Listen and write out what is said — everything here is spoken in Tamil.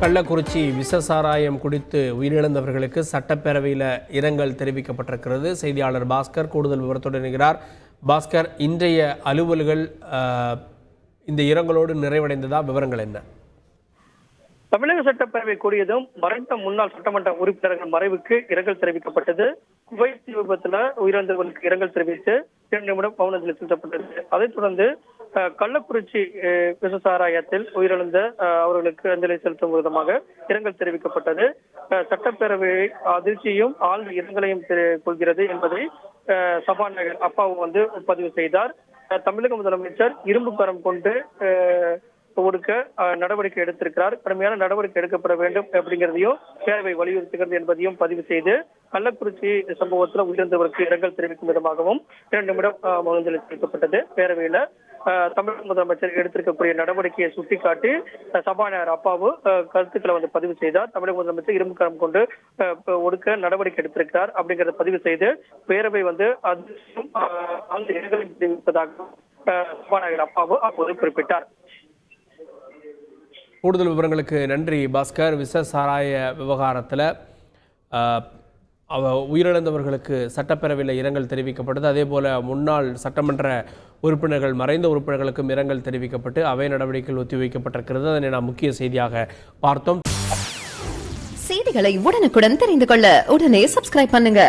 கள்ளக்குறிச்சி விஷசாராயம் குடித்து உயிரிழந்தவர்களுக்கு சட்டப்பேரவையில் இரங்கல் தெரிவிக்கப்பட்டிருக்கிறது. செய்தியாளர் பாஸ்கர் கூடுதல் விவரத்துடன் இணைகிறார். பாஸ்கர், இன்றைய அலுவல்கள் இந்த இரங்கலோடு நிறைவடைந்ததா? விவரங்கள் என்ன? தமிழக சட்டப்பேரவை கூடியதும் மறைந்த முன்னாள் சட்டமன்ற உறுப்பினர்கள் மறைவுக்கு இரங்கல் தெரிவிக்கப்பட்டது. குவைத் தீ விபத்துல உயிரிழந்தவர்களுக்கு இரங்கல் தெரிவித்து 2 நிமிடம் மௌனத்தில் செலுத்தப்பட்டது. அதைத் தொடர்ந்து கள்ளக்குறிச்சி விஷசாராயத்தில் உயிரிழந்த அவர்களுக்கு அஞ்சலி செலுத்தும் விதமாக இரங்கல் தெரிவிக்கப்பட்டது. சட்டப்பேரவை அதிர்ச்சியும் ஆழ்ந்த இரங்கலையும் கொள்கிறது என்பதை சபாநாயகர் அப்பாவு பதிவு செய்தார். தமிழக முதலமைச்சர் இரும்பு கரம் கொண்டு ஒடுக்க நடவடிக்கை எடுத்திருக்கிறார். கடுமையான நடவடிக்கை எடுக்கப்பட வேண்டும் அப்படிங்கிறதையும் பேரவை வலியுறுத்துகிறது என்பதையும் பதிவு செய்து கள்ளக்குறிச்சி சம்பவத்தில் உயிரிழந்தவருக்கு இரங்கல் தெரிவிக்கும் விதமாகவும் 2 நிமிடம் மௌனஞ்சலி செலுத்தப்பட்டது. பேரவையில தமிழக முதலமைச்சர் எடுத்திருக்கக்கூடிய நடவடிக்கையை சுட்டிக்காட்டி சபாநாயகர் அப்பாவு கருத்துக்களை பதிவு செய்தார். தமிழக முதலமைச்சர் இரும்பு கரம் கொண்டு ஒடுக்க நடவடிக்கை எடுத்திருக்கிறார் அப்படிங்கறத பதிவு செய்து பேரவை அதிர்ச்சியும் அந்த இரங்கலை தெரிவிப்பதாக சபாநாயகர் அப்பாவு அப்போது குறிப்பிட்டார். கூடுதல் விவரங்களுக்கு நன்றி பாஸ்கர். விஷசாராய விவகாரத்தில் உயிரிழந்தவர்களுக்கு சட்டப்பேரவையில் இரங்கல் தெரிவிக்கப்பட்டது. அதே போல முன்னாள் சட்டமன்ற உறுப்பினர்கள், மறைந்த உறுப்பினர்களுக்கும் இரங்கல் தெரிவிக்கப்பட்டு அவை நடவடிக்கைகள் ஒத்திவைக்கப்பட்டிருக்கிறது. அதனை நாம் முக்கிய செய்தியாக பார்த்தோம். செய்திகளை உடனுக்குடன் தெரிந்து கொள்ள உடனே சப்ஸ்கிரைப் பண்ணுங்க.